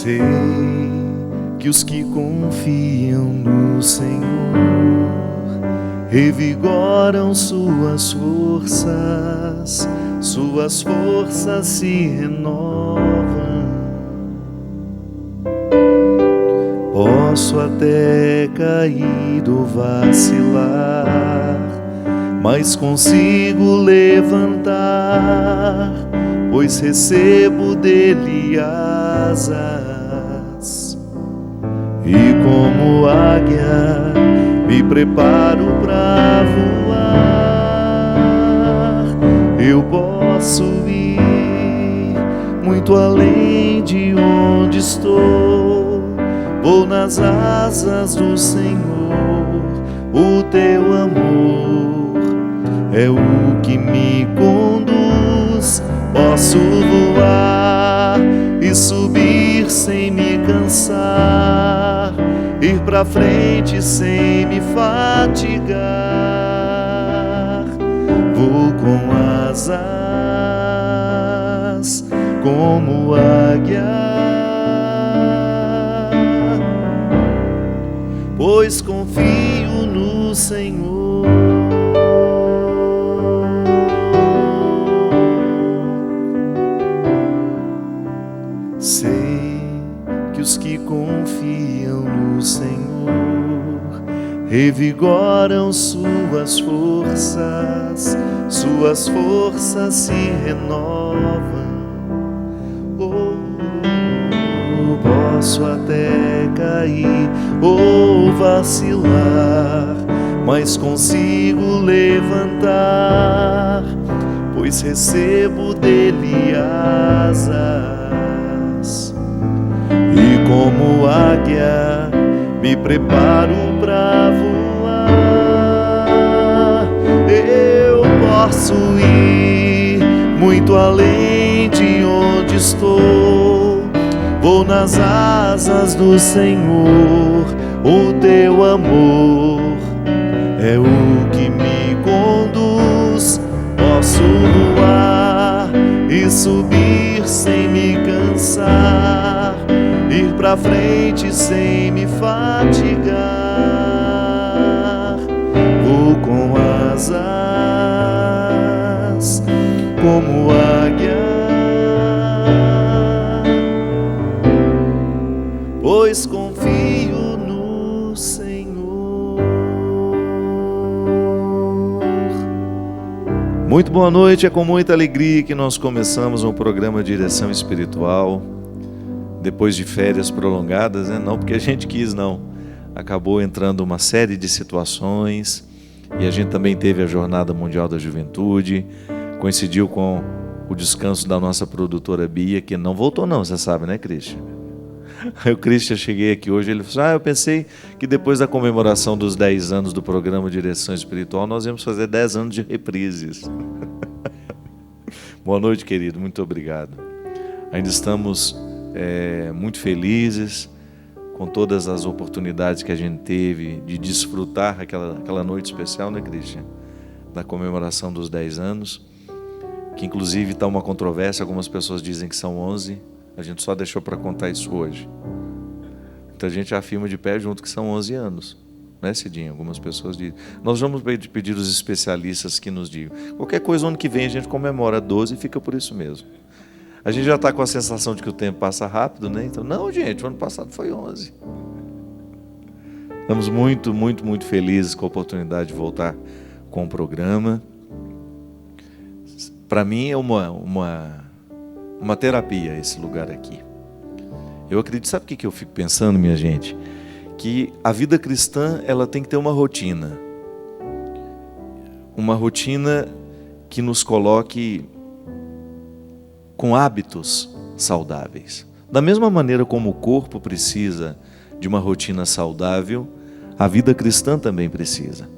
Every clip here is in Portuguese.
Sei que os que confiam no Senhor revigoram suas forças se renovam. Posso até cair ou vacilar, mas consigo levantar, pois recebo dele asas. E como águia me preparo para voar. Eu posso ir muito além de onde estou. Vou nas asas do Senhor. O teu amor é o que me conduz. Posso voar e subir sem me cansar, ir pra frente sem me fatigar. Vou com asas como águia, pois confio no Senhor. Sei que os que confiam no Senhor revigoram suas forças se renovam. Posso até cair ou vacilar, mas consigo levantar, pois recebo dele asas. E como águia me preparo para voar. Eu posso ir muito além de onde estou. Vou nas asas do Senhor. O teu amor é o que me conduz. Posso voar e subir sem me cansar, ir pra frente sem me fatigar. Vou com asas como águia, pois confio no Senhor. Muito boa noite, é com muita alegria que nós começamos um programa de Direção Espiritual. Depois de férias prolongadas, né? Não porque a gente quis, não. Acabou entrando uma série de situações, e a gente também teve a Jornada Mundial da Juventude, coincidiu com o descanso da nossa produtora Bia, que não voltou não, você sabe, né, Christian? Aí o Christian, cheguei aqui hoje, ele falou assim, eu pensei que depois da comemoração dos 10 anos do programa Direção Espiritual, nós íamos fazer 10 anos de reprises. Boa noite, querido, muito obrigado. Ainda estamos muito felizes com todas as oportunidades que a gente teve de desfrutar aquela noite especial, né, Christian? Da comemoração dos 10 anos, que inclusive está uma controvérsia, algumas pessoas dizem que são 11, a gente só deixou para contar isso hoje. Então a gente afirma de pé junto que são 11 anos, né, Cidinho? Algumas pessoas dizem. Nós vamos pedir os especialistas que nos digam. Qualquer coisa, ano que vem a gente comemora 12 e fica por isso mesmo. A gente já está com a sensação de que o tempo passa rápido, né? Então, não, gente, o ano passado foi 11. Estamos muito, muito, muito felizes com a oportunidade de voltar com o programa. Para mim é uma terapia esse lugar aqui. Eu acredito, sabe o que eu fico pensando, minha gente? Que a vida cristã, ela tem que ter uma rotina. Uma rotina que nos coloque com hábitos saudáveis. Da mesma maneira como o corpo precisa de uma rotina saudável, a vida cristã também precisa.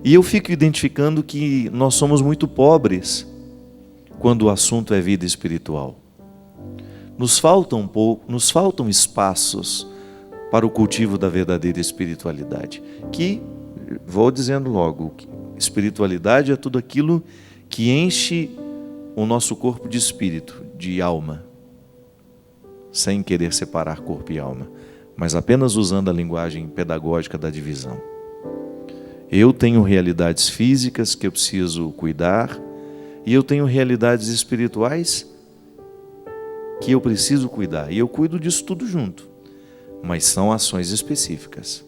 E eu fico identificando que nós somos muito pobres quando o assunto é vida espiritual. Nos faltam espaços para o cultivo da verdadeira espiritualidade. Que, vou dizendo logo, espiritualidade é tudo aquilo que enche o nosso corpo de espírito, de alma. sem querer separar corpo e alma, mas apenas usando a linguagem pedagógica da divisão. Eu tenho realidades físicas que eu preciso cuidar, e eu tenho realidades espirituais que eu preciso cuidar. E eu cuido disso tudo junto, mas são ações específicas.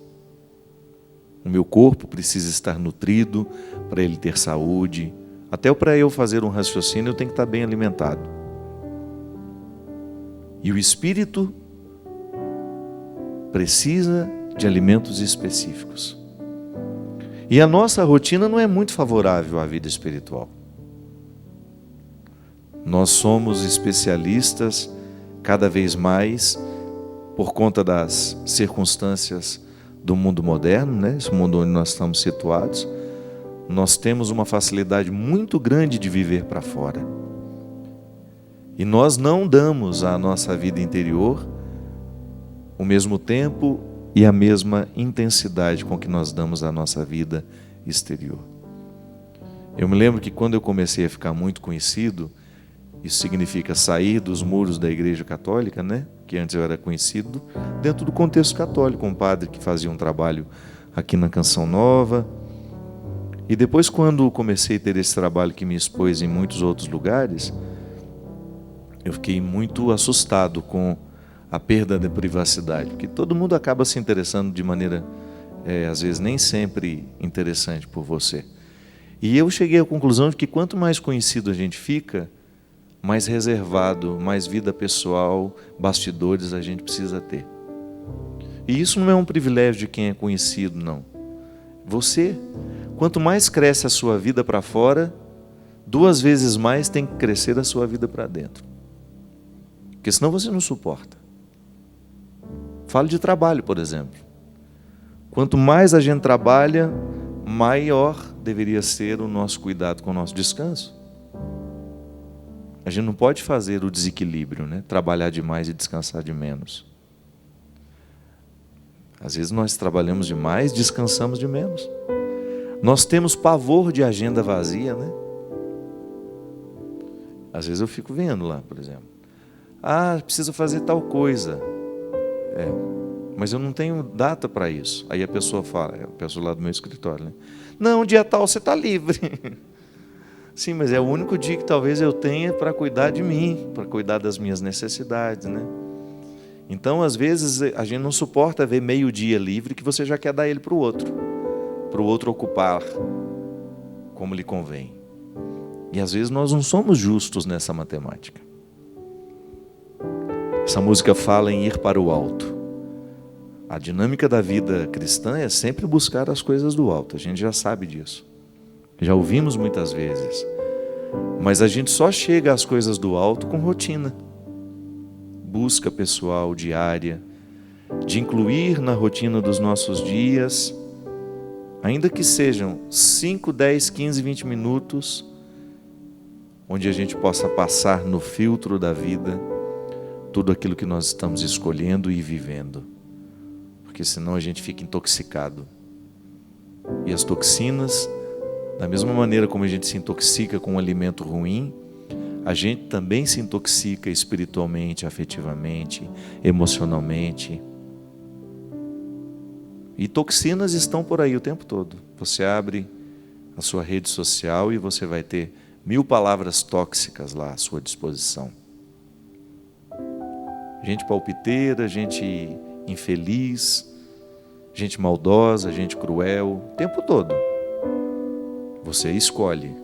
O meu corpo precisa estar nutrido para ele ter saúde. Até para eu fazer um raciocínio eu tenho que estar bem alimentado. E o espírito precisa de alimentos específicos. E a nossa rotina não é muito favorável à vida espiritual. Nós somos especialistas cada vez mais por conta das circunstâncias do mundo moderno, né? Esse mundo onde nós estamos situados. Nós temos uma facilidade muito grande de viver para fora. E nós não damos à nossa vida interior o mesmo tempo e a mesma intensidade com que nós damos à nossa vida exterior. Eu me lembro que quando eu comecei a ficar muito conhecido, isso significa sair dos muros da Igreja Católica, né? Que antes eu era conhecido dentro do contexto católico, um padre que fazia um trabalho aqui na Canção Nova. E depois, quando comecei a ter esse trabalho que me expôs em muitos outros lugares, eu fiquei muito assustado com a perda da privacidade, porque todo mundo acaba se interessando de maneira, às vezes, nem sempre interessante por você. E eu cheguei à conclusão de que quanto mais conhecido a gente fica, mais reservado, mais vida pessoal, bastidores a gente precisa ter. E isso não é um privilégio de quem é conhecido, não. Você, quanto mais cresce a sua vida para fora, 2 vezes mais tem que crescer a sua vida para dentro. Porque senão você não suporta. Falo de trabalho, por exemplo. Quanto mais a gente trabalha, maior deveria ser o nosso cuidado com o nosso descanso. A gente não pode fazer o desequilíbrio, né? Trabalhar demais e descansar de menos. Às vezes nós trabalhamos demais, descansamos de menos. Nós temos pavor de agenda vazia, né? Às vezes eu fico vendo lá, por exemplo. Preciso fazer tal coisa. Mas eu não tenho data para isso. Aí a pessoa fala, a pessoa lá do meu escritório, né? Não, dia tal você está livre. Sim, mas é o único dia que talvez eu tenha para cuidar de mim, para cuidar das minhas necessidades, né? Então, às vezes, a gente não suporta ver meio-dia livre que você já quer dar ele para o outro ocupar como lhe convém. E às vezes nós não somos justos nessa matemática. Essa música fala em ir para o alto. A dinâmica da vida cristã é sempre buscar as coisas do alto. A gente já sabe disso. Já ouvimos muitas vezes. Mas a gente só chega às coisas do alto com rotina. Busca pessoal, diária, de incluir na rotina dos nossos dias, ainda que sejam 5, 10, 15, 20 minutos, onde a gente possa passar no filtro da vida tudo aquilo que nós estamos escolhendo e vivendo. Porque senão a gente fica intoxicado. E as toxinas, da mesma maneira como a gente se intoxica com um alimento ruim, a gente também se intoxica espiritualmente, afetivamente, emocionalmente. E toxinas estão por aí o tempo todo. Você abre a sua rede social e você vai ter 1000 palavras tóxicas lá à sua disposição. Gente palpiteira, gente infeliz, gente maldosa, gente cruel, o tempo todo. Você escolhe.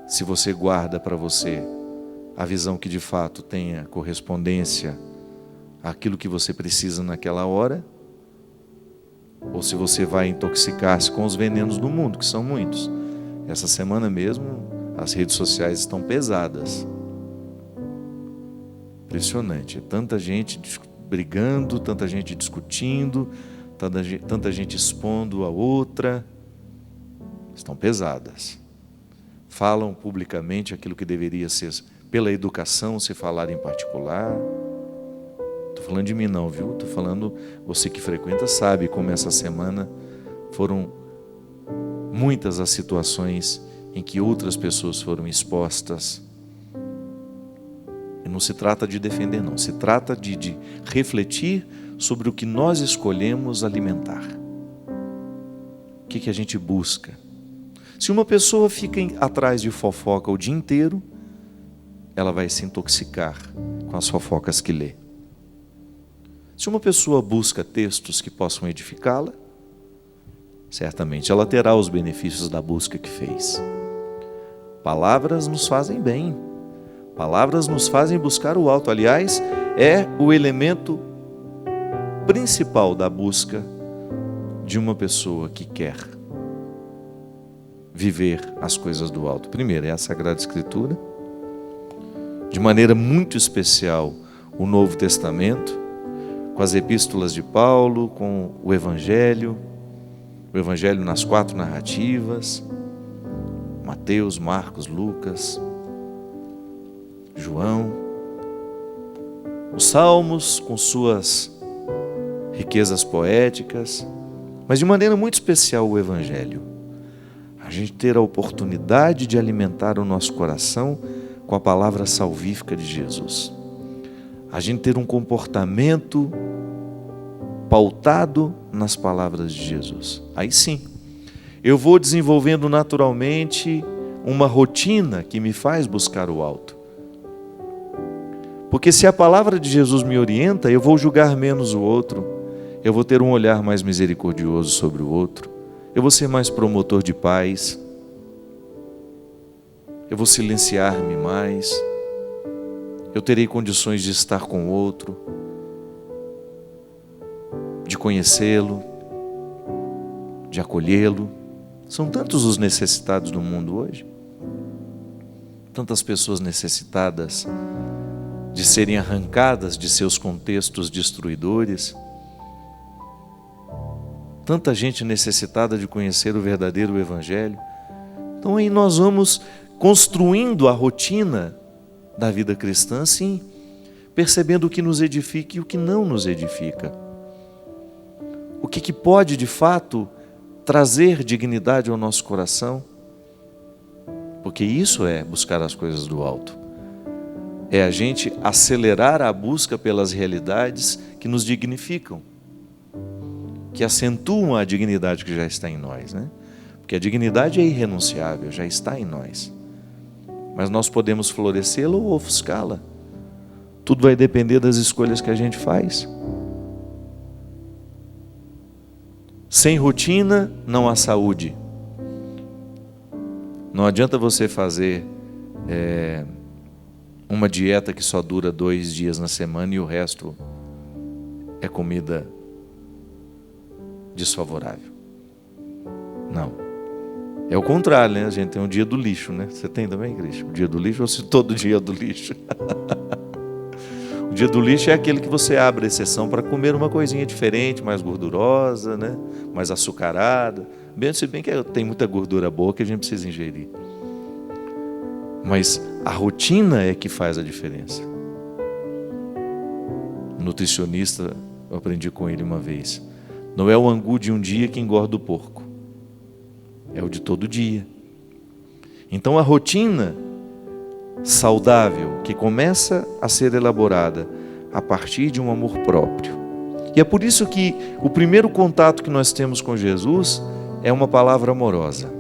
Se você guarda para você a visão que de fato tenha correspondência àquilo que você precisa naquela hora, ou se você vai intoxicar-se com os venenos do mundo, que são muitos. Essa semana mesmo, as redes sociais estão pesadas. Impressionante. Tanta gente brigando, tanta gente discutindo, tanta gente expondo a outra. Estão pesadas. Falam publicamente aquilo que deveria ser pela educação, se falar em particular. Estou falando de mim não, viu? Estou falando, você que frequenta sabe como essa semana foram muitas as situações em que outras pessoas foram expostas. Não se trata de defender, não. Se trata de refletir sobre o que nós escolhemos alimentar. O que a gente busca? Se uma pessoa fica atrás de fofoca o dia inteiro, ela vai se intoxicar com as fofocas que lê. Se uma pessoa busca textos que possam edificá-la, certamente ela terá os benefícios da busca que fez. Palavras nos fazem bem. Palavras nos fazem buscar o alto. Aliás, é o elemento principal da busca de uma pessoa que quer viver as coisas do alto. Primeiro é a Sagrada Escritura, de maneira muito especial o Novo Testamento, com as epístolas de Paulo, com o Evangelho nas 4 narrativas, Mateus, Marcos, Lucas, João, os Salmos com suas riquezas poéticas, mas de maneira muito especial o Evangelho. A gente ter a oportunidade de alimentar o nosso coração com a palavra salvífica de Jesus. A gente ter um comportamento pautado nas palavras de Jesus. Aí sim, eu vou desenvolvendo naturalmente uma rotina que me faz buscar o alto. Porque se a palavra de Jesus me orienta, eu vou julgar menos o outro, eu vou ter um olhar mais misericordioso sobre o outro, eu vou ser mais promotor de paz, eu vou silenciar-me mais, eu terei condições de estar com o outro, de conhecê-lo, de acolhê-lo. São tantos os necessitados do mundo hoje, tantas pessoas necessitadas de serem arrancadas de seus contextos destruidores, tanta gente necessitada de conhecer o verdadeiro Evangelho. Então aí nós vamos construindo a rotina da vida cristã, sim, percebendo o que nos edifica e o que não nos edifica. O que pode, de fato, trazer dignidade ao nosso coração, porque isso é buscar as coisas do alto. É a gente acelerar a busca pelas realidades que nos dignificam, que acentuam a dignidade que já está em nós, né? Porque a dignidade é irrenunciável, já está em nós. Mas nós podemos florescê-la ou ofuscá-la. Tudo vai depender das escolhas que a gente faz. Sem rotina, não há saúde. Não adianta você fazer uma dieta que só dura 2 dias na semana e o resto é comida desfavorável. Não. É o contrário, né? A gente tem um dia do lixo, né? Você tem também, Cristo? O dia do lixo ou se todo dia é do lixo? O dia do lixo é aquele que você abre exceção para comer uma coisinha diferente, mais gordurosa, né? Mais açucarada. Se bem que tem muita gordura boa que a gente precisa ingerir. Mas a rotina é que faz a diferença. O nutricionista, eu aprendi com ele uma vez, não é o angu de um dia que engorda o porco, é o de todo dia. Então a rotina saudável que começa a ser elaborada a partir de um amor próprio. E é por isso que o primeiro contato que nós temos com Jesus é uma palavra amorosa.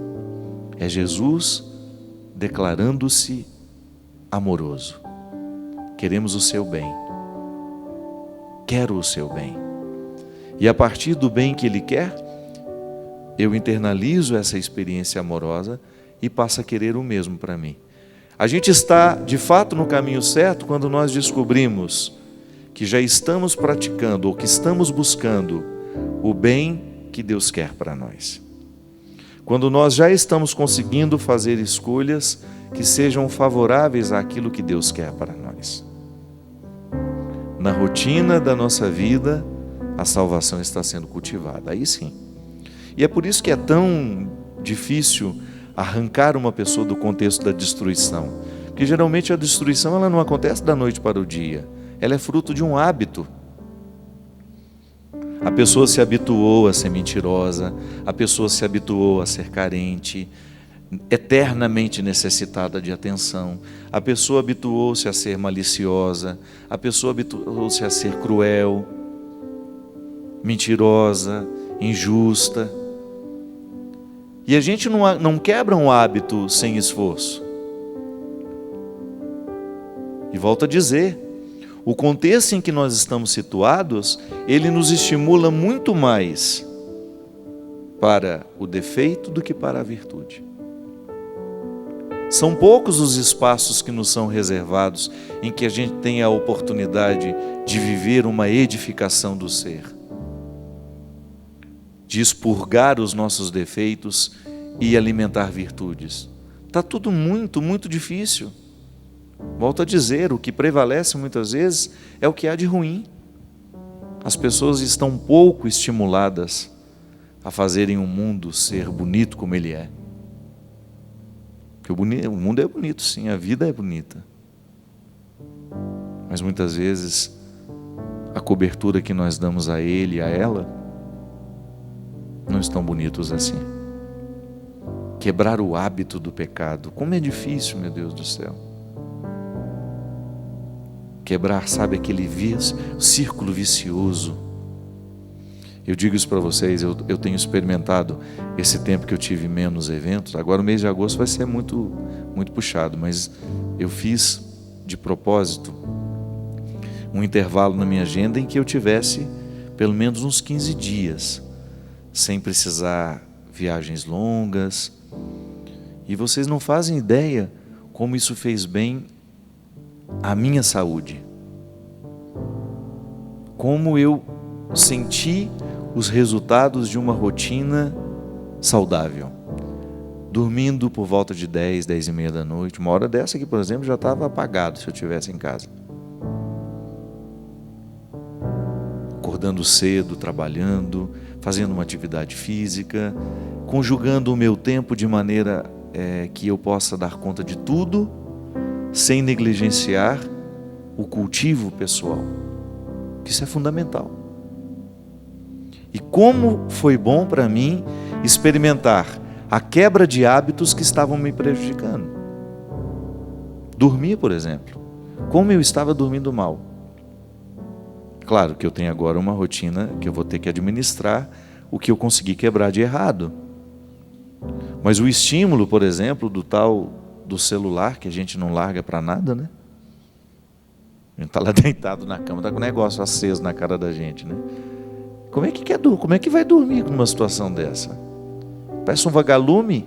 É Jesus declarando-se amoroso. Queremos o seu bem. Quero o seu bem. E a partir do bem que Ele quer, eu internalizo essa experiência amorosa e passo a querer o mesmo para mim. A gente está, de fato, no caminho certo quando nós descobrimos que já estamos praticando ou que estamos buscando o bem que Deus quer para nós. Quando nós já estamos conseguindo fazer escolhas que sejam favoráveis àquilo que Deus quer para nós. Na rotina da nossa vida, a salvação está sendo cultivada. Aí sim. E é por isso que é tão difícil arrancar uma pessoa do contexto da destruição. Porque geralmente a destruição ela não acontece da noite para o dia. Ela é fruto de um hábito. A pessoa se habituou a ser mentirosa, a pessoa se habituou a ser carente, eternamente necessitada de atenção. A pessoa habituou-se a ser maliciosa, a pessoa habituou-se a ser cruel, mentirosa, injusta. E a gente não quebra um hábito sem esforço. E volto a dizer, o contexto em que nós estamos situados, ele nos estimula muito mais para o defeito do que para a virtude. São poucos os espaços que nos são reservados em que a gente tem a oportunidade de viver uma edificação do ser, de expurgar os nossos defeitos e alimentar virtudes. Está tudo muito, muito difícil. Volto a dizer, o que prevalece muitas vezes é o que há de ruim. As pessoas estão pouco estimuladas a fazerem o mundo ser bonito como ele é. Porque o mundo é bonito, sim, a vida é bonita. Mas muitas vezes a cobertura que nós damos a ele e a ela não estão bonitos assim. Quebrar o hábito do pecado, como é difícil, meu Deus do céu. Quebrar, sabe, aquele círculo vicioso. Eu digo isso para vocês, eu tenho experimentado esse tempo que eu tive menos eventos. Agora o mês de agosto vai ser muito, muito puxado, mas eu fiz de propósito um intervalo na minha agenda em que eu tivesse pelo menos uns 15 dias, sem precisar viagens longas. E vocês não fazem ideia como isso fez bem à minha saúde. Como eu senti os resultados de uma rotina saudável. Dormindo por volta de 10, 10 e meia da noite. Uma hora dessa aqui, por exemplo, já estava apagado se eu estivesse em casa. Acordando cedo, trabalhando, fazendo uma atividade física, conjugando o meu tempo de maneira que eu possa dar conta de tudo, sem negligenciar o cultivo pessoal. Isso é fundamental. E como foi bom para mim experimentar a quebra de hábitos que estavam me prejudicando. Dormir, por exemplo. Como eu estava dormindo mal. Claro que eu tenho agora uma rotina que eu vou ter que administrar o que eu consegui quebrar de errado. Mas o estímulo, por exemplo, do celular, que a gente não larga para nada, né? A gente está lá deitado na cama, está com o negócio aceso na cara da gente, né? Como é que vai dormir numa situação dessa? Parece um vagalume.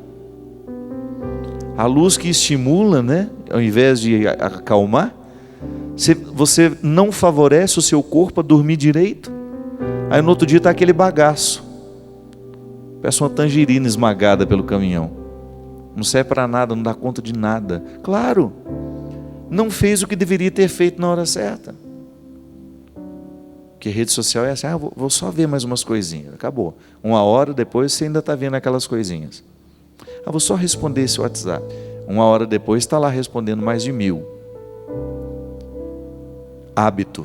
A luz que estimula, né? Ao invés de acalmar, você não favorece o seu corpo a dormir direito. Aí no outro dia está aquele bagaço. Parece uma tangerina esmagada pelo caminhão. Não serve para nada, não dá conta de nada. Claro, não fez o que deveria ter feito na hora certa. Porque rede social é assim, vou só ver mais umas coisinhas. Acabou. Uma hora depois você ainda está vendo aquelas coisinhas. Vou só responder esse WhatsApp. Uma hora depois está lá respondendo mais de 1000. Hábito.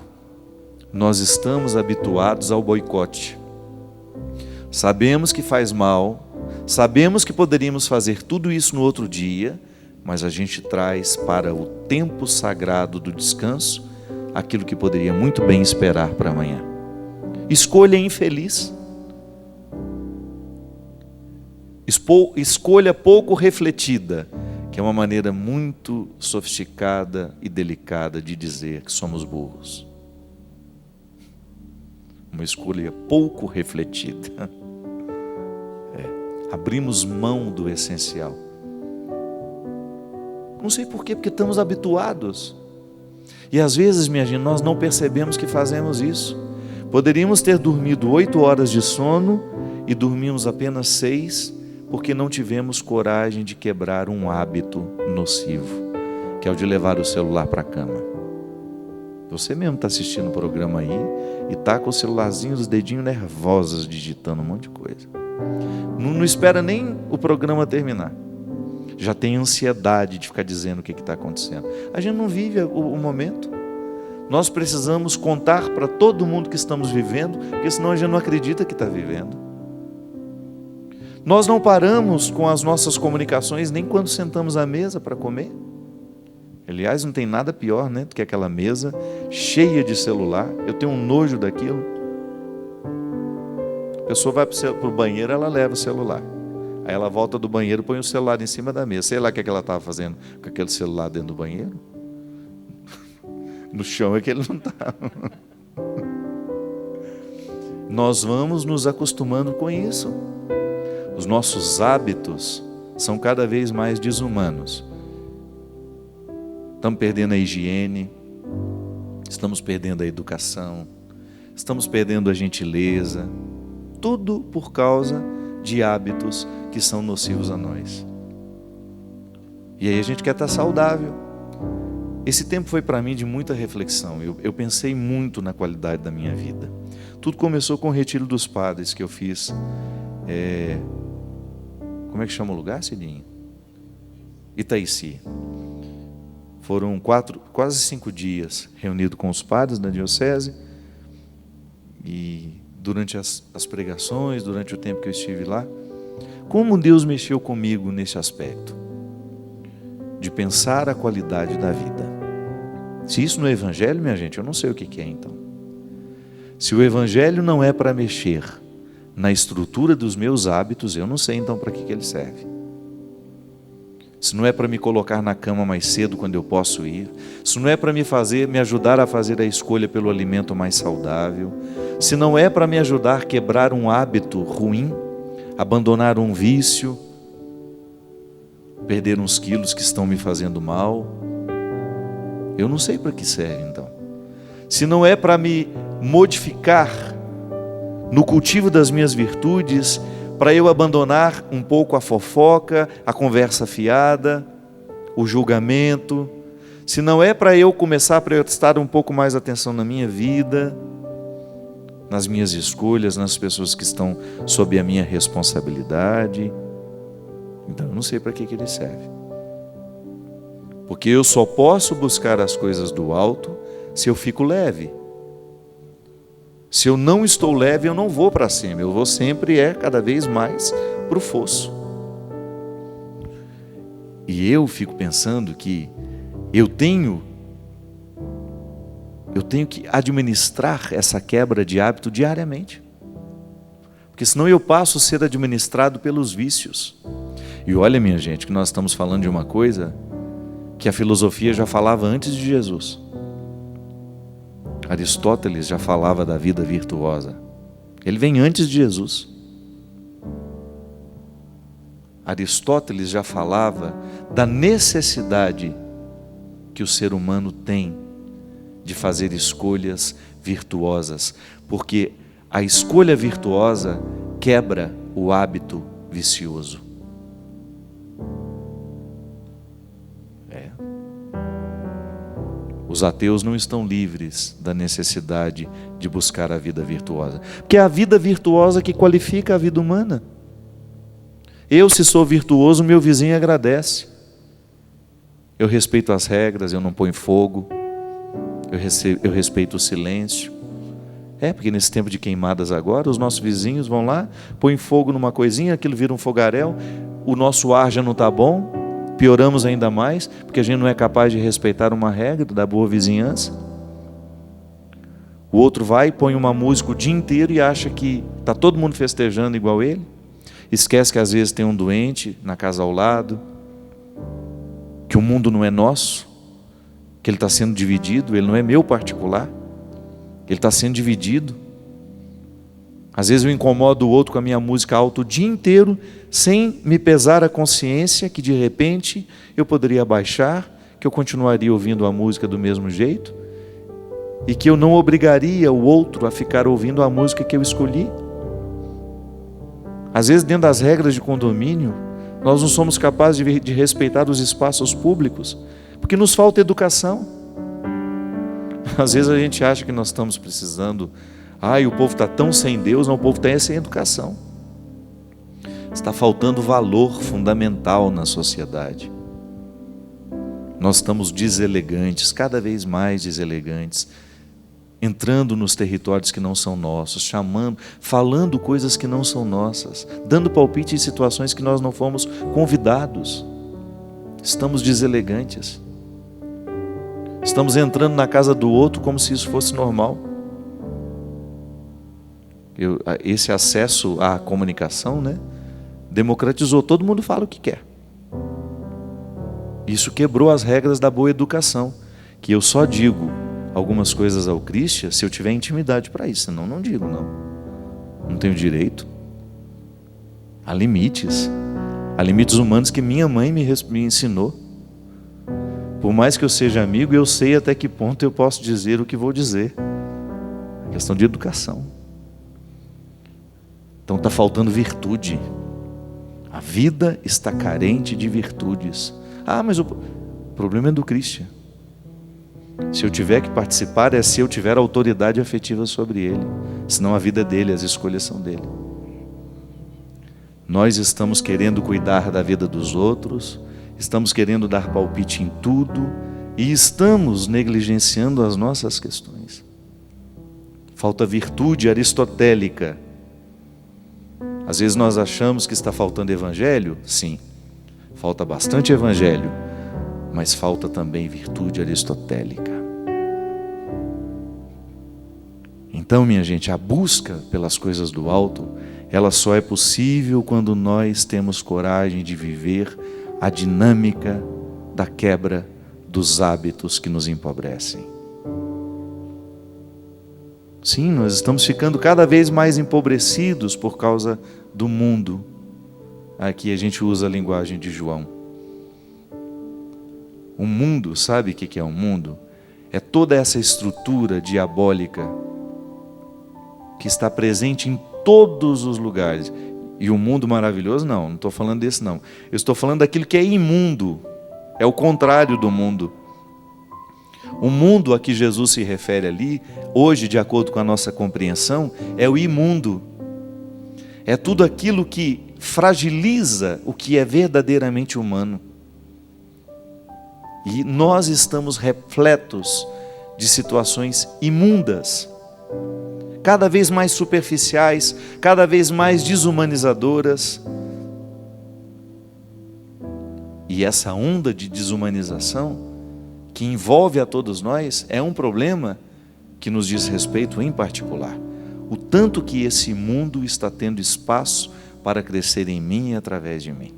Nós estamos habituados ao boicote. Sabemos que faz mal, sabemos que poderíamos fazer tudo isso no outro dia, mas a gente traz para o tempo sagrado do descanso aquilo que poderia muito bem esperar para amanhã. Escolha infeliz. Escolha pouco refletida, que é uma maneira muito sofisticada e delicada de dizer que somos burros. Uma escolha pouco refletida. Abrimos mão do essencial. Não sei por quê, porque estamos habituados. E às vezes, minha gente, nós não percebemos que fazemos isso. Poderíamos ter dormido 8 horas de sono e dormimos apenas 6, porque não tivemos coragem de quebrar um hábito nocivo, que é o de levar o celular para a cama. Você mesmo está assistindo o programa aí e está com o celularzinho, os dedinhos nervosos, digitando um monte de coisa. Não espera nem o programa terminar. Já tem ansiedade de ficar dizendo o que está acontecendo. A gente não vive o momento. Nós precisamos contar para todo mundo que estamos vivendo, porque senão a gente não acredita que está vivendo. Nós não paramos com as nossas comunicações nem quando sentamos à mesa para comer. Aliás, não tem nada pior, né, do que aquela mesa cheia de celular. Eu tenho um nojo daquilo. A pessoa vai para o banheiro, ela leva o celular. Aí ela volta do banheiro e põe o celular em cima da mesa. Sei lá o que ela estava fazendo com aquele celular dentro do banheiro. No chão é que ele não estava. Nós vamos nos acostumando com isso. Os nossos hábitos são cada vez mais desumanos. Estamos perdendo a higiene, estamos perdendo a educação, estamos perdendo a gentileza, tudo por causa de hábitos que são nocivos a nós. E aí a gente quer estar saudável. Esse tempo foi para mim de muita reflexão. Eu pensei muito na qualidade da minha vida. Tudo começou com o Retiro dos Padres que eu fiz. Como é que chama o lugar, Cidinho? Itaici. Foram quase 5 dias reunido com os padres da diocese. E durante as pregações, durante o tempo que eu estive lá, como Deus mexeu comigo nesse aspecto de pensar a qualidade da vida. Se isso não é evangelho, minha gente, eu não sei o que é então. Se o evangelho não é para mexer na estrutura dos meus hábitos, eu não sei então para que ele serve. Se não é para me colocar na cama mais cedo quando eu posso ir, se não é para me ajudar a fazer a escolha pelo alimento mais saudável, se não é para me ajudar a quebrar um hábito ruim, abandonar um vício, perder uns quilos que estão me fazendo mal, eu não sei para que serve então. Se não é para me modificar no cultivo das minhas virtudes, para eu abandonar um pouco a fofoca, a conversa fiada, o julgamento, se não é para eu começar a prestar um pouco mais atenção na minha vida, nas minhas escolhas, nas pessoas que estão sob a minha responsabilidade, então eu não sei para que ele serve. Porque eu só posso buscar as coisas do alto se eu fico leve. Se eu não estou leve, eu não vou para cima. Eu vou sempre cada vez mais para o fosso. E eu fico pensando que eu tenho que administrar essa quebra de hábito diariamente. Porque senão eu passo a ser administrado pelos vícios. E olha, minha gente, que nós estamos falando de uma coisa que a filosofia já falava antes de Jesus. Aristóteles já falava da vida virtuosa. Ele vem antes de Jesus. Aristóteles já falava da necessidade que o ser humano tem de fazer escolhas virtuosas, porque a escolha virtuosa quebra o hábito vicioso. Os ateus não estão livres da necessidade de buscar a vida virtuosa, porque é a vida virtuosa que qualifica a vida humana. Eu, se sou virtuoso, meu vizinho agradece. Eu respeito as regras, eu não ponho fogo, eu respeito o silêncio. Porque nesse tempo de queimadas agora, os nossos vizinhos vão lá, põem fogo numa coisinha, aquilo vira um fogaréu, o nosso ar já não está bom, pioramos ainda mais, porque a gente não é capaz de respeitar uma regra da boa vizinhança. O outro vai, põe uma música o dia inteiro e acha que está todo mundo festejando igual ele. Esquece que às vezes tem um doente na casa ao lado, que o mundo não é nosso, que ele está sendo dividido, ele não é meu particular, ele está sendo dividido. Às vezes eu incomodo o outro com a minha música alta o dia inteiro, sem me pesar a consciência que de repente eu poderia abaixar, que eu continuaria ouvindo a música do mesmo jeito, e que eu não obrigaria o outro a ficar ouvindo a música que eu escolhi. Às vezes, dentro das regras de condomínio, nós não somos capazes de respeitar os espaços públicos, porque nos falta educação. Às vezes a gente acha que nós estamos precisando, o povo está tão sem Deus, não, o povo está sem educação. Está faltando valor fundamental na sociedade. Nós estamos deselegantes, cada vez mais deselegantes, entrando nos territórios que não são nossos, chamando, falando coisas que não são nossas, dando palpite em situações que nós não fomos convidados. Estamos deselegantes. Estamos entrando na casa do outro como se isso fosse normal. Esse acesso à comunicação, né, democratizou, todo mundo fala o que quer. Isso quebrou as regras da boa educação, que eu só digo algumas coisas ao Christian se eu tiver intimidade para isso, senão não digo, não tenho direito. Há limites humanos que minha mãe me ensinou. Por mais que eu seja amigo, eu sei até que ponto eu posso dizer o que vou dizer. É questão de educação. Então está faltando virtude. A vida está carente de virtudes. Mas o problema é do Christian. Se eu tiver que participar, é se eu tiver autoridade afetiva sobre ele. Senão a vida é dele, as escolhas são dele. Nós estamos querendo cuidar da vida dos outros, estamos querendo dar palpite em tudo e estamos negligenciando as nossas questões. Falta virtude aristotélica. Às vezes nós achamos que está faltando evangelho. Sim, falta bastante evangelho, mas falta também virtude aristotélica. Então, minha gente, a busca pelas coisas do alto, ela só é possível quando nós temos coragem de viver a dinâmica da quebra dos hábitos que nos empobrecem. Sim, nós estamos ficando cada vez mais empobrecidos por causa do mundo. Aqui a gente usa a linguagem de João. O mundo, sabe o que é um mundo? É toda essa estrutura diabólica que está presente em todos os lugares. E o mundo maravilhoso, não estou falando desse não. Eu estou falando daquilo que é imundo. É o contrário do mundo. O mundo a que Jesus se refere ali, hoje, de acordo com a nossa compreensão, é o imundo. É tudo aquilo que fragiliza o que é verdadeiramente humano. E nós estamos repletos de situações imundas, cada vez mais superficiais, cada vez mais desumanizadoras. E essa onda de desumanização que envolve a todos nós é um problema que nos diz respeito em particular. O tanto que esse mundo está tendo espaço para crescer em mim e através de mim.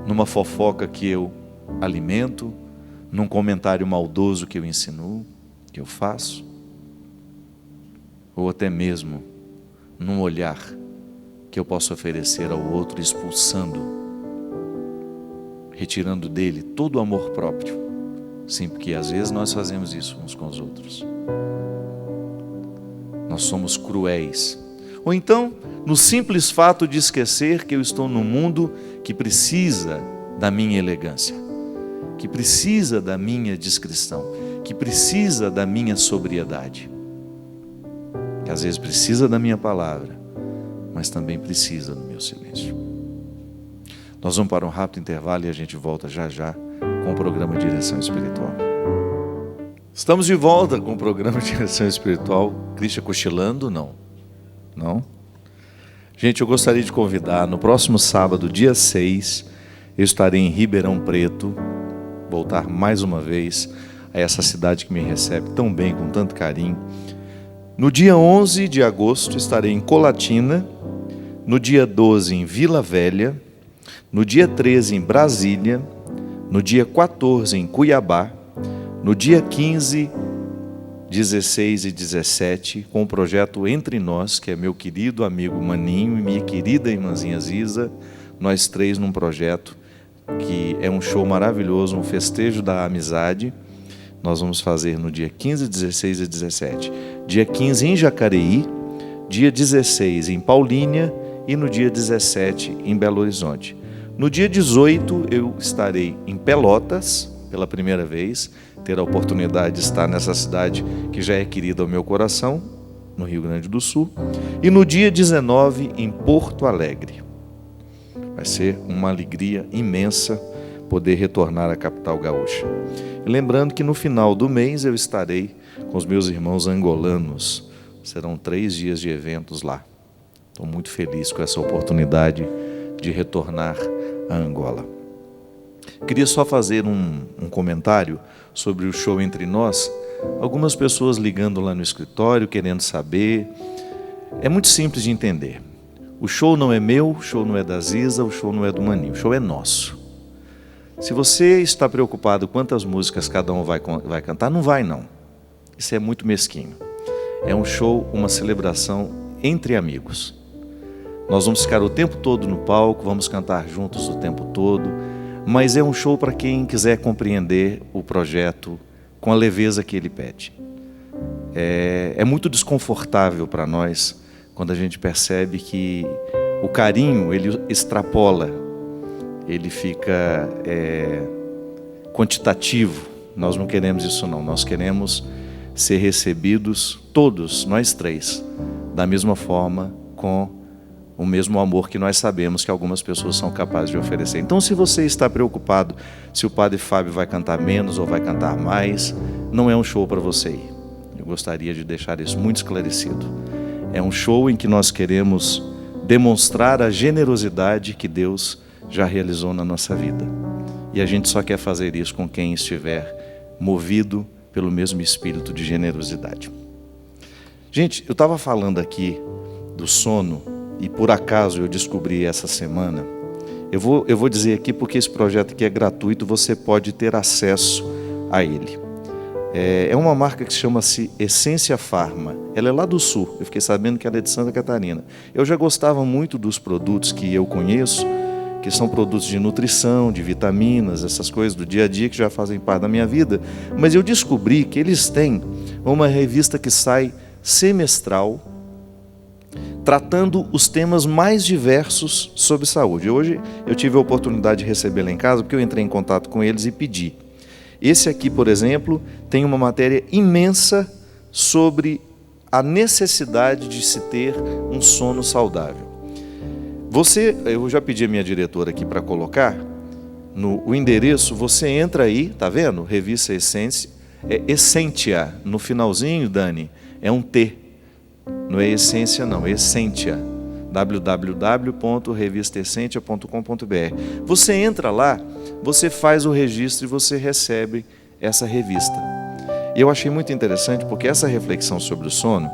Numa fofoca que eu alimento, num comentário maldoso que eu insinuo, que eu faço, ou até mesmo num olhar que eu posso oferecer ao outro, expulsando, retirando dele todo o amor próprio. Sim, porque às vezes nós fazemos isso uns com os outros. Nós somos cruéis. Ou então, no simples fato de esquecer que eu estou num mundo que precisa da minha elegância, que precisa da minha discrição, que precisa da minha sobriedade, que às vezes precisa da minha palavra, mas também precisa do meu silêncio. Nós vamos para um rápido intervalo e a gente volta já já com o programa Direção Espiritual. Estamos de volta com o programa Direção Espiritual. Christian cochilando? Não? Gente, eu gostaria de convidar, no próximo sábado, dia 6, eu estarei em Ribeirão Preto, voltar mais uma vez a essa cidade que me recebe tão bem, com tanto carinho. No dia 11 de agosto estarei em Colatina, no dia 12 em Vila Velha, no dia 13 em Brasília, no dia 14 em Cuiabá, no dia 15, 16 e 17, com o projeto Entre Nós, que é meu querido amigo Maninho e minha querida irmãzinha Ziza, nós três num projeto que é um show maravilhoso, um festejo da amizade. Nós vamos fazer no dia 15, 16 e 17. Dia 15 em Jacareí, dia 16 em Paulínia e no dia 17 em Belo Horizonte. No dia 18 eu estarei em Pelotas, pela primeira vez, ter a oportunidade de estar nessa cidade que já é querida ao meu coração, no Rio Grande do Sul. E no dia 19 em Porto Alegre. Vai ser uma alegria imensa poder retornar à capital gaúcha. E lembrando que no final do mês eu estarei com os meus irmãos angolanos. Serão 3 dias de eventos lá. Estou muito feliz com essa oportunidade de retornar a Angola. Queria só fazer um comentário sobre o show Entre Nós. Algumas pessoas ligando lá no escritório, querendo saber. É muito simples de entender. O show não é meu, o show não é da Ziza, o show não é do Maninho, o show é nosso. Se você está preocupado quantas músicas cada um vai cantar, não vai não. Isso é muito mesquinho. É um show, uma celebração entre amigos. Nós vamos ficar o tempo todo no palco, vamos cantar juntos o tempo todo, mas é um show para quem quiser compreender o projeto com a leveza que ele pede. É muito desconfortável para nós quando a gente percebe que o carinho, ele extrapola, ele fica quantitativo. Nós não queremos isso não, nós queremos ser recebidos, todos, nós 3, da mesma forma, com o mesmo amor que nós sabemos que algumas pessoas são capazes de oferecer. Então, se você está preocupado se o Padre Fábio vai cantar menos ou vai cantar mais, não é um show para você ir. Eu gostaria de deixar isso muito esclarecido. É um show em que nós queremos demonstrar a generosidade que Deus já realizou na nossa vida. E a gente só quer fazer isso com quem estiver movido pelo mesmo espírito de generosidade. Gente, eu estava falando aqui do sono e por acaso eu descobri essa semana. Eu vou dizer aqui porque esse projeto aqui é gratuito, você pode ter acesso a ele. É uma marca que chama-se Essência Farma. Ela é lá do sul, eu fiquei sabendo que ela é de Santa Catarina. Eu já gostava muito dos produtos que eu conheço, que são produtos de nutrição, de vitaminas, essas coisas do dia a dia que já fazem parte da minha vida. Mas eu descobri que eles têm uma revista que sai semestral, tratando os temas mais diversos sobre saúde. Hoje eu tive a oportunidade de recebê-la em casa, porque eu entrei em contato com eles e pedi. Esse aqui, por exemplo, tem uma matéria imensa sobre a necessidade de se ter um sono saudável. Eu já pedi a minha diretora aqui para colocar o endereço, você entra aí, tá vendo? Revista Essência, Essentia, no finalzinho, Dani, é um T, não é Essência não, é Essentia, www.revistaessentia.com.br. Você entra lá, você faz o registro e você recebe essa revista. E eu achei muito interessante porque essa reflexão sobre o sono,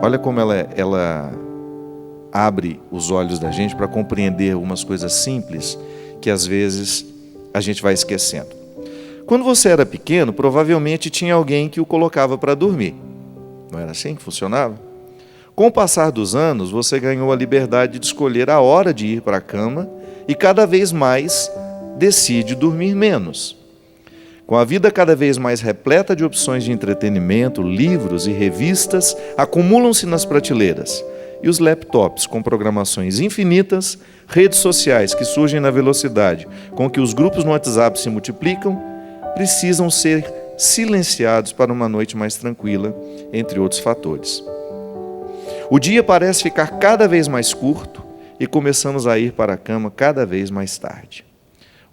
olha como ela abre os olhos da gente para compreender algumas coisas simples que às vezes a gente vai esquecendo. Quando você era pequeno, provavelmente tinha alguém que o colocava para dormir. Não era assim que funcionava? Com o passar dos anos, você ganhou a liberdade de escolher a hora de ir para a cama e cada vez mais decide dormir menos. Com a vida cada vez mais repleta de opções de entretenimento, livros e revistas acumulam-se nas prateleiras. E os laptops com programações infinitas, redes sociais que surgem na velocidade com que os grupos no WhatsApp se multiplicam, precisam ser silenciados para uma noite mais tranquila, entre outros fatores. O dia parece ficar cada vez mais curto e começamos a ir para a cama cada vez mais tarde.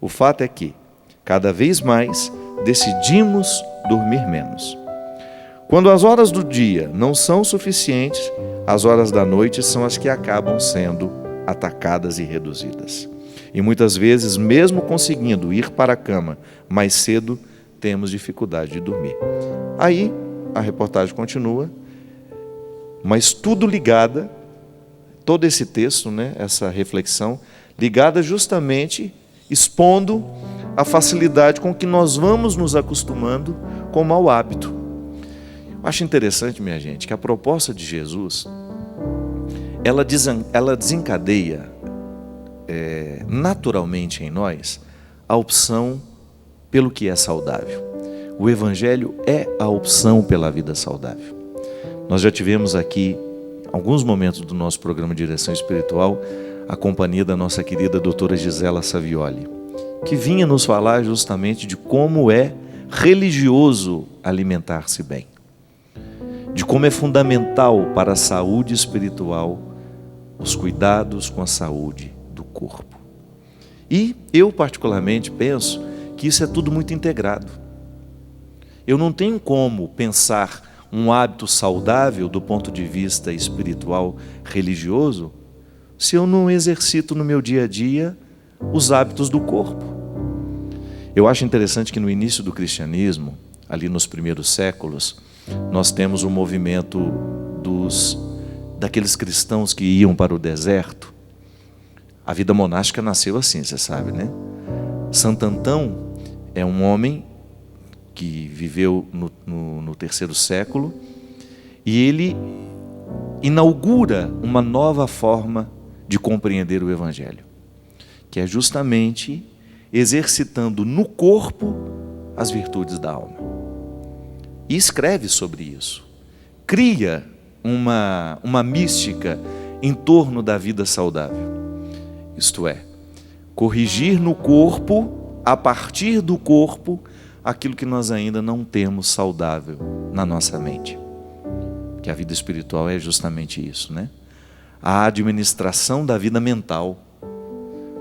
O fato é que, cada vez mais, decidimos dormir menos. Quando as horas do dia não são suficientes, as horas da noite são as que acabam sendo atacadas e reduzidas. E muitas vezes, mesmo conseguindo ir para a cama mais cedo, temos dificuldade de dormir. Aí, a reportagem continua, mas tudo ligada, todo esse texto, essa reflexão, ligada justamente, expondo a facilidade com que nós vamos nos acostumando com o mau hábito. Eu acho interessante, minha gente, que a proposta de Jesus, ela desencadeia naturalmente em nós a opção pelo que é saudável. O Evangelho é a opção pela vida saudável. Nós já tivemos aqui, alguns momentos do nosso programa de Direção Espiritual, a companhia da nossa querida doutora Gisela Savioli, que vinha nos falar justamente de como é religioso alimentar-se bem, de como é fundamental para a saúde espiritual os cuidados com a saúde do corpo. E eu particularmente penso que isso é tudo muito integrado. Eu não tenho como pensar um hábito saudável do ponto de vista espiritual, religioso, se eu não exercito no meu dia a dia os hábitos do corpo. Eu acho interessante que no início do cristianismo, ali nos primeiros séculos, nós temos um movimento daqueles cristãos que iam para o deserto. A vida monástica nasceu assim, você sabe, né? Santo Antão é um homem que viveu no terceiro século e ele inaugura uma nova forma de compreender o Evangelho, que é justamente exercitando no corpo as virtudes da alma. E escreve sobre isso. Cria uma mística em torno da vida saudável. Isto é, corrigir no corpo, a partir do corpo, aquilo que nós ainda não temos saudável na nossa mente. Que a vida espiritual é justamente isso, né? A administração da vida mental.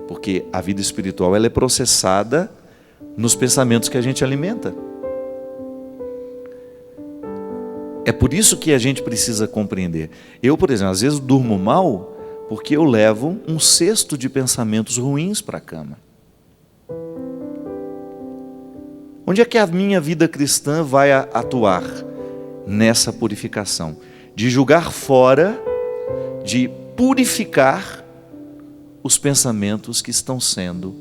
Porque a vida espiritual ela é processada nos pensamentos que a gente alimenta. É por isso que a gente precisa compreender. Eu, por exemplo, às vezes durmo mal porque eu levo um cesto de pensamentos ruins para a cama. Onde é que a minha vida cristã vai atuar? Nessa purificação. De julgar fora, de purificar os pensamentos que estão sendo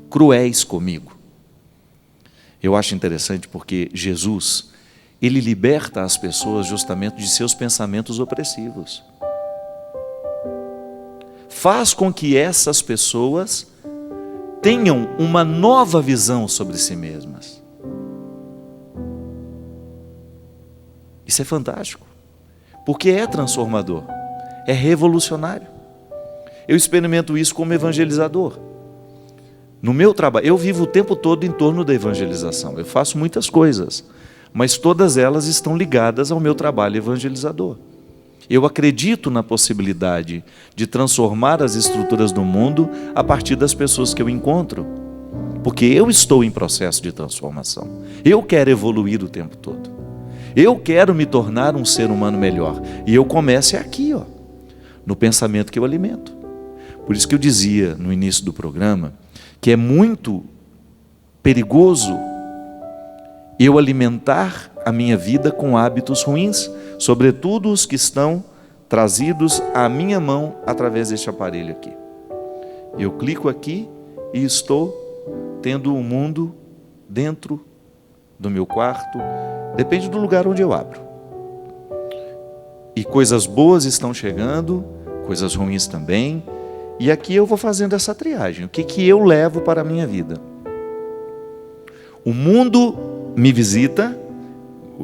cruéis comigo. Eu acho interessante porque Jesus, ele liberta as pessoas justamente de seus pensamentos opressivos. Faz com que essas pessoas tenham uma nova visão sobre si mesmas. Isso é fantástico, porque é transformador, é revolucionário. Eu experimento isso como evangelizador. No meu trabalho, eu vivo o tempo todo em torno da evangelização. Eu faço muitas coisas, mas todas elas estão ligadas ao meu trabalho evangelizador. Eu acredito na possibilidade de transformar as estruturas do mundo a partir das pessoas que eu encontro, porque eu estou em processo de transformação. Eu quero evoluir o tempo todo. Eu quero me tornar um ser humano melhor. E eu começo aqui, no pensamento que eu alimento. Por isso que eu dizia no início do programa que é muito perigoso eu alimentar a minha vida com hábitos ruins, sobretudo os que estão trazidos à minha mão através deste aparelho aqui. Eu clico aqui e estou tendo um mundo dentro do meu quarto, depende do lugar onde eu abro. E coisas boas estão chegando, coisas ruins também, e aqui eu vou fazendo essa triagem. O que eu levo para a minha vida? O mundo me visita,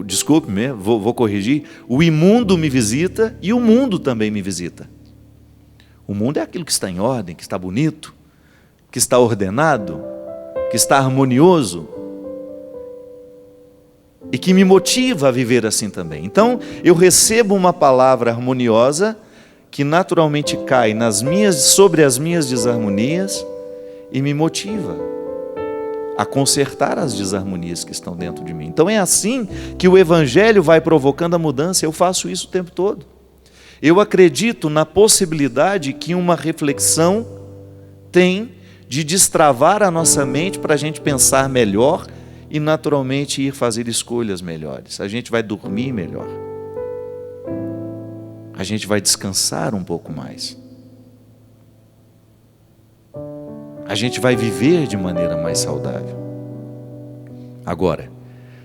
desculpe-me, vou corrigir, o imundo me visita e o mundo também me visita. O mundo é aquilo que está em ordem, que está bonito, que está ordenado, que está harmonioso, e que me motiva a viver assim também. Então, eu recebo uma palavra harmoniosa que naturalmente cai sobre as minhas desarmonias e me motiva a consertar as desarmonias que estão dentro de mim. Então é assim que o Evangelho vai provocando a mudança. Eu faço isso o tempo todo. Eu acredito na possibilidade que uma reflexão tem de destravar a nossa mente para a gente pensar melhor e naturalmente ir fazer escolhas melhores. A gente vai dormir melhor. A gente vai descansar um pouco mais. A gente vai viver de maneira mais saudável. Agora,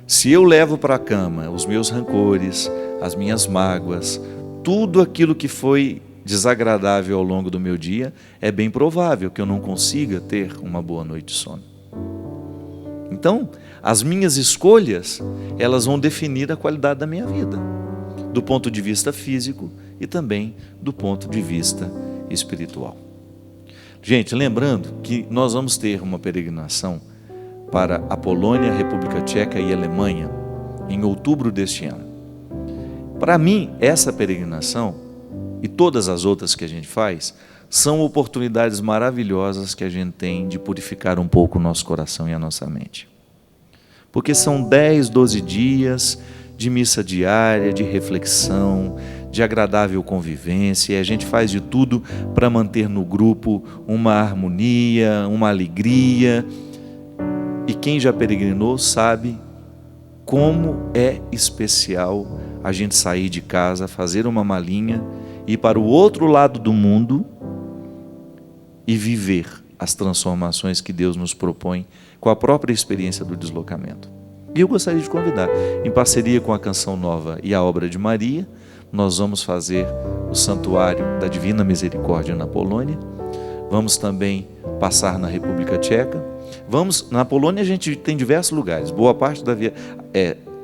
se eu levo para a cama os meus rancores, as minhas mágoas, tudo aquilo que foi desagradável ao longo do meu dia, é bem provável que eu não consiga ter uma boa noite de sono. Então, as minhas escolhas, elas vão definir a qualidade da minha vida, do ponto de vista físico e também do ponto de vista espiritual. Gente, lembrando que nós vamos ter uma peregrinação para a Polônia, República Tcheca e Alemanha em outubro deste ano. Para mim, essa peregrinação e todas as outras que a gente faz são oportunidades maravilhosas que a gente tem de purificar um pouco o nosso coração e a nossa mente. Porque são 10, 12 dias de missa diária, de reflexão, de agradável convivência, e a gente faz de tudo para manter no grupo uma harmonia, uma alegria. E quem já peregrinou sabe como é especial a gente sair de casa, fazer uma malinha, ir para o outro lado do mundo e viver as transformações que Deus nos propõe com a própria experiência do deslocamento. E eu gostaria de convidar, em parceria com a Canção Nova e a Obra de Maria, nós vamos fazer o Santuário da Divina Misericórdia na Polônia. Vamos também passar na República Tcheca. Na Polônia a gente tem diversos lugares. Boa parte da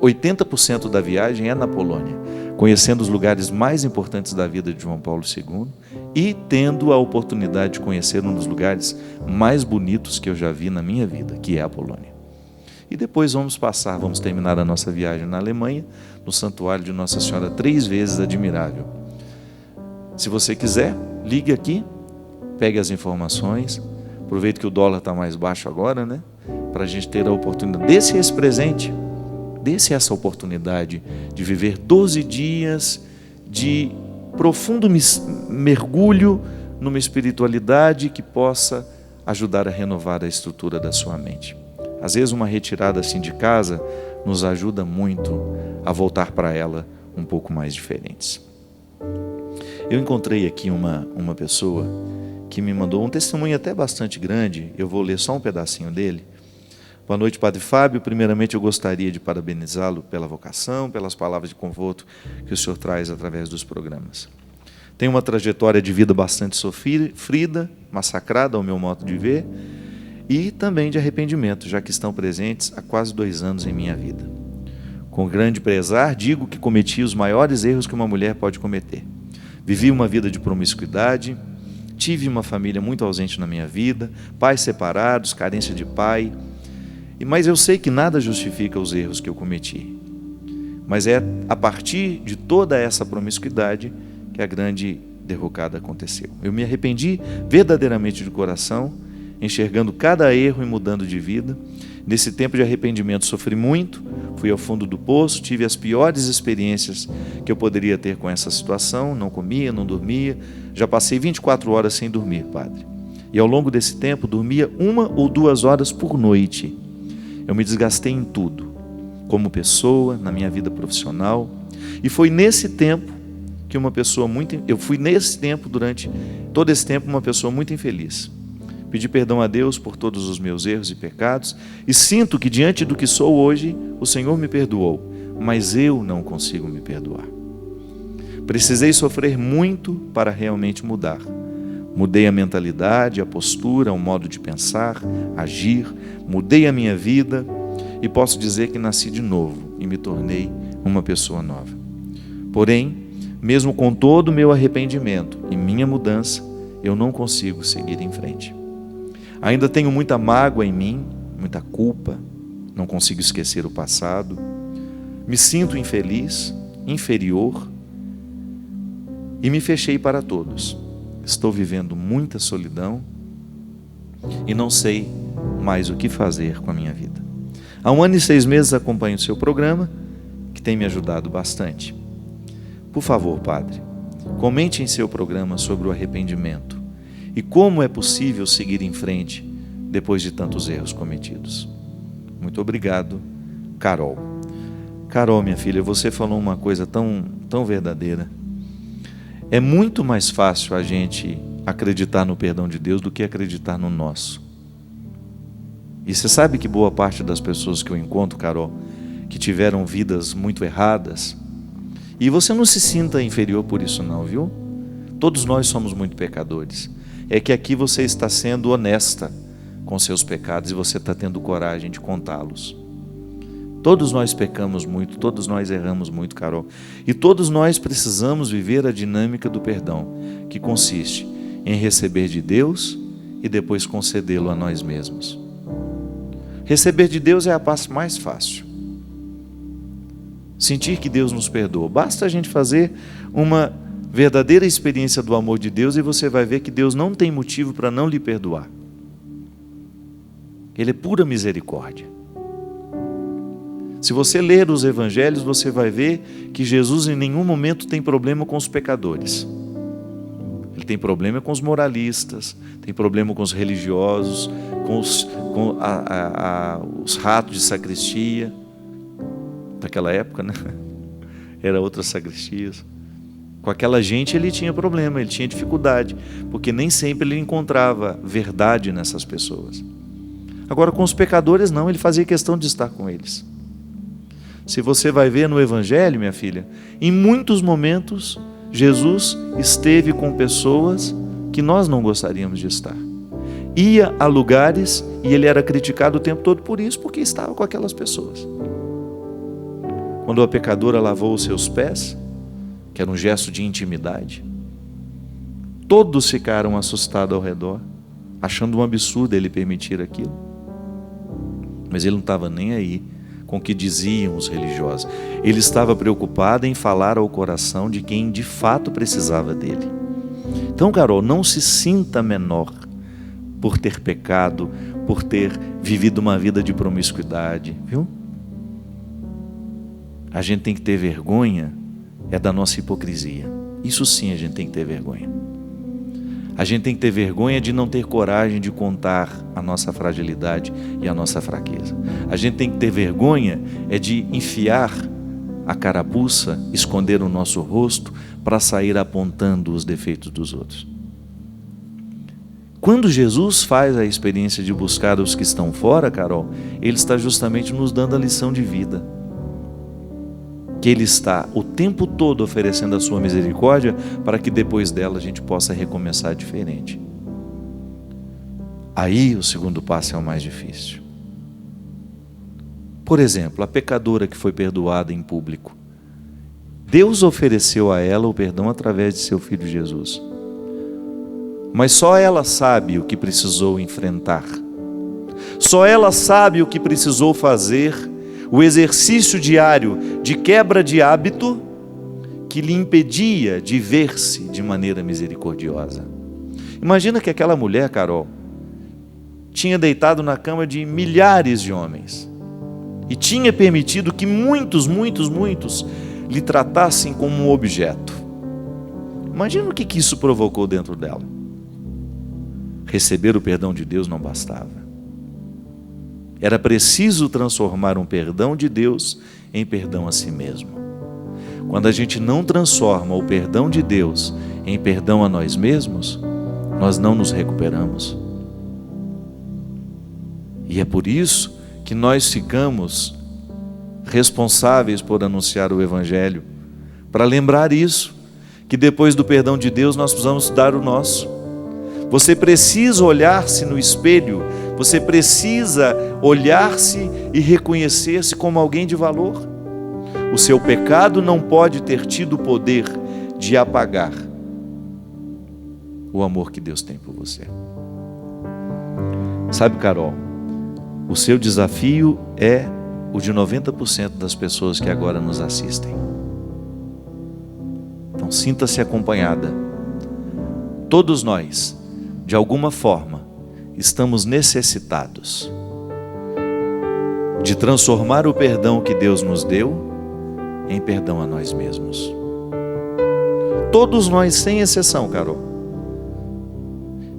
80% da viagem é na Polônia, conhecendo os lugares mais importantes da vida de João Paulo II e tendo a oportunidade de conhecer um dos lugares mais bonitos que eu já vi na minha vida, que é a Polônia. E depois vamos terminar a nossa viagem na Alemanha, no Santuário de Nossa Senhora, 3 vezes admirável. Se você quiser, ligue aqui, pegue as informações. Aproveito que o dólar está mais baixo agora, né? Para a gente ter a oportunidade. Desse esse presente, desse essa oportunidade de viver 12 dias de profundo mergulho numa espiritualidade que possa ajudar a renovar a estrutura da sua mente. Às vezes uma retirada assim de casa nos ajuda muito a voltar para ela um pouco mais diferentes. Eu encontrei aqui uma pessoa que me mandou um testemunho até bastante grande. Eu vou ler só um pedacinho dele. Boa noite, Padre Fábio. Primeiramente, eu gostaria de parabenizá-lo pela vocação, pelas palavras de conforto que o senhor traz através dos programas. Tenho uma trajetória de vida bastante sofrida, massacrada ao meu modo de ver, e também de arrependimento, já que estão presentes há quase 2 anos em minha vida. Com grande pesar, digo que cometi os maiores erros que uma mulher pode cometer. Vivi uma vida de promiscuidade, tive uma família muito ausente na minha vida, pais separados, carência de pai, mas eu sei que nada justifica os erros que eu cometi. Mas é a partir de toda essa promiscuidade que a grande derrocada aconteceu. Eu me arrependi verdadeiramente de coração, enxergando cada erro e mudando de vida. Nesse tempo de arrependimento sofri muito, fui ao fundo do poço, tive as piores experiências que eu poderia ter com essa situação, não comia, não dormia, já passei 24 horas sem dormir, padre. E ao longo desse tempo dormia 1 ou 2 horas por noite. Eu me desgastei em tudo, como pessoa, na minha vida profissional, e foi nesse tempo que durante todo esse tempo, uma pessoa muito infeliz. Pedi perdão a Deus por todos os meus erros e pecados e sinto que diante do que sou hoje, o Senhor me perdoou, mas eu não consigo me perdoar. Precisei sofrer muito para realmente mudar. Mudei a mentalidade, a postura, o modo de pensar, agir, mudei a minha vida e posso dizer que nasci de novo e me tornei uma pessoa nova. Porém, mesmo com todo o meu arrependimento e minha mudança, eu não consigo seguir em frente. Ainda tenho muita mágoa em mim, muita culpa, não consigo esquecer o passado, me sinto infeliz, inferior e me fechei para todos. Estou vivendo muita solidão e não sei mais o que fazer com a minha vida. Há 1 ano e 6 meses acompanho o seu programa, que tem me ajudado bastante. Por favor, padre, comente em seu programa sobre o arrependimento e como é possível seguir em frente depois de tantos erros cometidos. Muito obrigado, Carol. Carol, minha filha, você falou uma coisa tão verdadeira. É muito mais fácil a gente acreditar no perdão de Deus do que acreditar no nosso. E você sabe que boa parte das pessoas que eu encontro, Carol, que tiveram vidas muito erradas, e você não se sinta inferior por isso não, viu? Todos nós somos muito pecadores. É que aqui você está sendo honesta com seus pecados e você está tendo coragem de contá-los. Todos nós pecamos muito, todos nós erramos muito, Carol. E todos nós precisamos viver a dinâmica do perdão, que consiste em receber de Deus e depois concedê-lo a nós mesmos. Receber de Deus é a parte mais fácil. Sentir que Deus nos perdoa. Basta a gente fazer uma verdadeira experiência do amor de Deus e você vai ver que Deus não tem motivo para não lhe perdoar. Ele é pura misericórdia. Se você ler os evangelhos, você vai ver que Jesus em nenhum momento tem problema com os pecadores. Ele tem problema com os moralistas, tem problema com os religiosos, com os ratos de sacristia. Naquela época, né? Era outras sacristias. Com aquela gente ele tinha problema, ele tinha dificuldade, porque nem sempre ele encontrava verdade nessas pessoas. Agora com os pecadores não, ele fazia questão de estar com eles. Se você vai ver no Evangelho, minha filha, em muitos momentos Jesus esteve com pessoas que nós não gostaríamos de estar. Ia a lugares e ele era criticado o tempo todo por isso, porque estava com aquelas pessoas. Quando a pecadora lavou os seus pés, que era um gesto de intimidade, todos ficaram assustados ao redor, achando um absurdo ele permitir aquilo. Mas ele não estava nem aí com o que diziam os religiosos. Ele estava preocupado em falar ao coração de quem de fato precisava dele. Então, Carol, não se sinta menor por ter pecado, por ter vivido uma vida de promiscuidade, viu? A gente tem que ter vergonha da nossa hipocrisia. Isso sim a gente tem que ter vergonha. A gente tem que ter vergonha de não ter coragem de contar a nossa fragilidade e a nossa fraqueza. A gente tem que ter vergonha de enfiar a carapuça, esconder o nosso rosto para sair apontando os defeitos dos outros. Quando Jesus faz a experiência de buscar os que estão fora, Carol, Ele está justamente nos dando a lição de vida. Que Ele está o tempo todo oferecendo a sua misericórdia para que depois dela a gente possa recomeçar diferente. Aí o segundo passo é o mais difícil. Por exemplo, a pecadora que foi perdoada em público. Deus ofereceu a ela o perdão através de seu Filho Jesus. Mas só ela sabe o que precisou enfrentar. Só ela sabe o que precisou fazer, o exercício diário de quebra de hábito que lhe impedia de ver-se de maneira misericordiosa. Imagina que aquela mulher, Carol, tinha deitado na cama de milhares de homens e tinha permitido que muitos lhe tratassem como um objeto. Imagina o que isso provocou dentro dela. Receber o perdão de Deus não bastava. Era preciso transformar um perdão de Deus em perdão a si mesmo. Quando a gente não transforma o perdão de Deus em perdão a nós mesmos, nós não nos recuperamos. E é por isso que nós ficamos responsáveis por anunciar o Evangelho, para lembrar isso, que depois do perdão de Deus nós precisamos dar o nosso. Você precisa olhar-se no espelho, você precisa olhar-se e reconhecer-se como alguém de valor. O seu pecado não pode ter tido o poder de apagar o amor que Deus tem por você. Sabe, Carol, o seu desafio é o de 90% das pessoas que agora nos assistem. Então sinta-se acompanhada. Todos nós, de alguma forma, estamos necessitados de transformar o perdão que Deus nos deu em perdão a nós mesmos. Todos nós, sem exceção, Carol,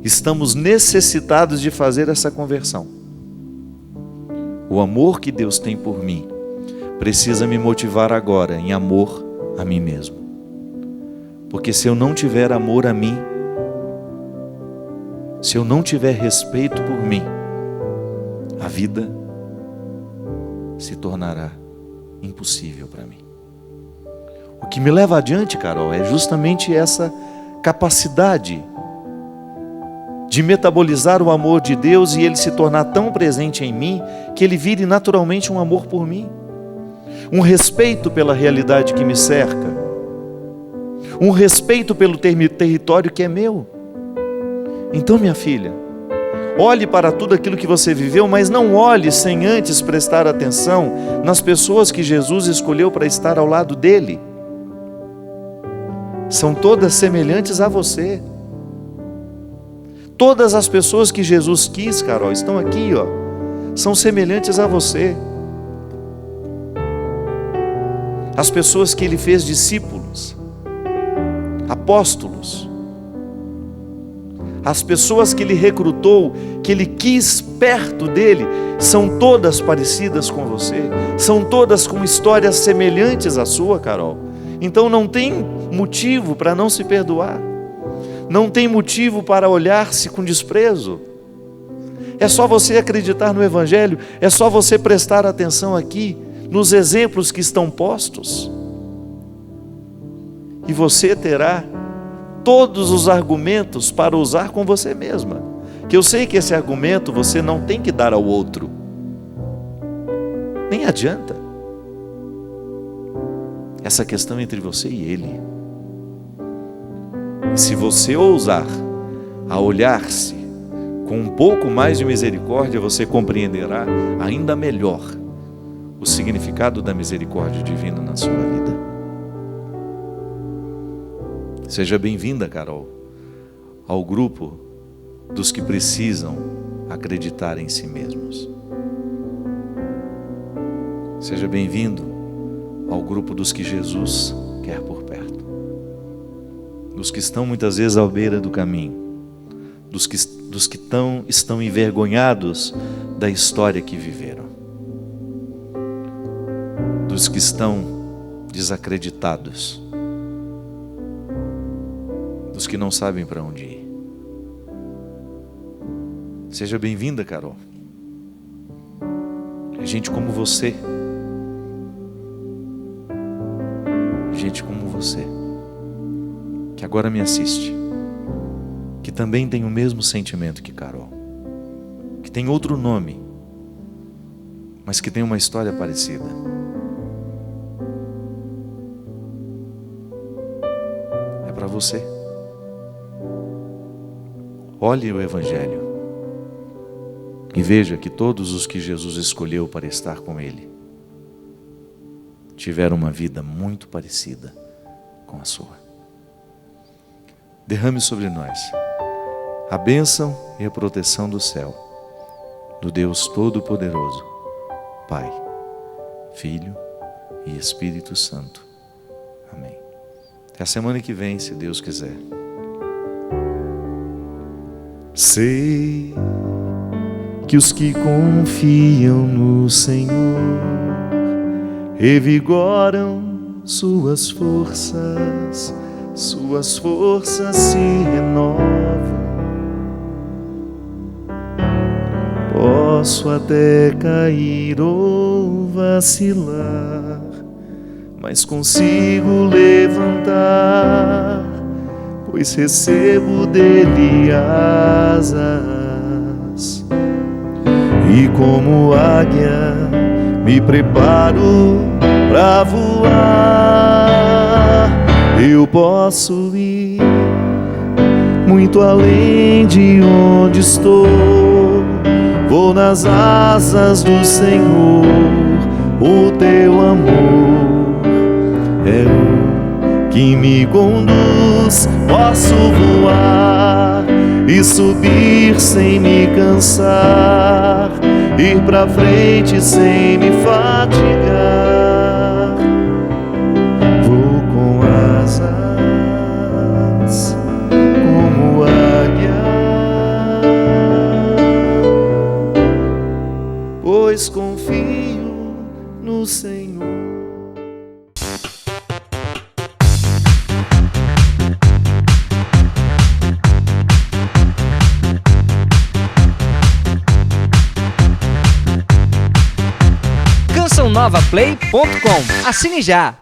estamos necessitados de fazer essa conversão. O amor que Deus tem por mim precisa me motivar agora em amor a mim mesmo. Porque se eu não tiver amor a mim, se eu não tiver respeito por mim, a vida se tornará impossível para mim. O que me leva adiante, Carol, é justamente essa capacidade de metabolizar o amor de Deus e ele se tornar tão presente em mim que ele vire naturalmente um amor por mim, um respeito pela realidade que me cerca, um respeito pelo território que é meu. Então, minha filha, olhe para tudo aquilo que você viveu, mas não olhe sem antes prestar atenção nas pessoas que Jesus escolheu para estar ao lado dele. são todas semelhantes a você. Todas as pessoas que Jesus quis, Carol, estão aqui, ó, são semelhantes a você. As pessoas que Ele fez discípulos, apóstolos, as pessoas que Ele recrutou, que Ele quis perto dele, são todas parecidas com você, são todas com histórias semelhantes à sua, Carol. Então não tem motivo para não se perdoar, não tem motivo para olhar-se com desprezo. É só você acreditar no Evangelho, é só você prestar atenção aqui, nos exemplos que estão postos, e você terá todos os argumentos para usar com você mesma, que eu sei que esse argumento você não tem que dar ao outro, nem adianta. Essa questão é entre você e Ele. E se você ousar a olhar-se com um pouco mais de misericórdia, você compreenderá ainda melhor o significado da misericórdia divina na sua vida. Seja bem-vinda, Carol, ao grupo dos que precisam acreditar em si mesmos. Seja bem-vindo ao grupo dos que Jesus quer por perto, dos que estão muitas vezes à beira do caminho, dos que estão envergonhados da história que viveram, dos que estão desacreditados, dos que não sabem para onde ir. Seja bem-vinda, Carol. É gente como você, gente como você, que agora me assiste, que também tem o mesmo sentimento que Carol, que tem outro nome, mas que tem uma história parecida. É para você. Olhe o Evangelho e veja que todos os que Jesus escolheu para estar com Ele tiveram uma vida muito parecida com a sua. Derrame sobre nós a bênção e a proteção do céu, do Deus Todo-Poderoso, Pai, Filho e Espírito Santo. Amém. Até a semana que vem, se Deus quiser. Sei que os que confiam no Senhor revigoram suas forças se renovam. Posso até cair ou vacilar, mas consigo levantar, pois recebo dele asas. E como águia me preparo pra voar. Eu posso ir muito além de onde estou. Vou nas asas do Senhor. O teu amor é o que me conduz. Posso voar e subir sem me cansar, ir pra frente sem me fatigar. Vou com asas como águia, pois confio no Senhor. CançãoNovaPlay.com. Assine já!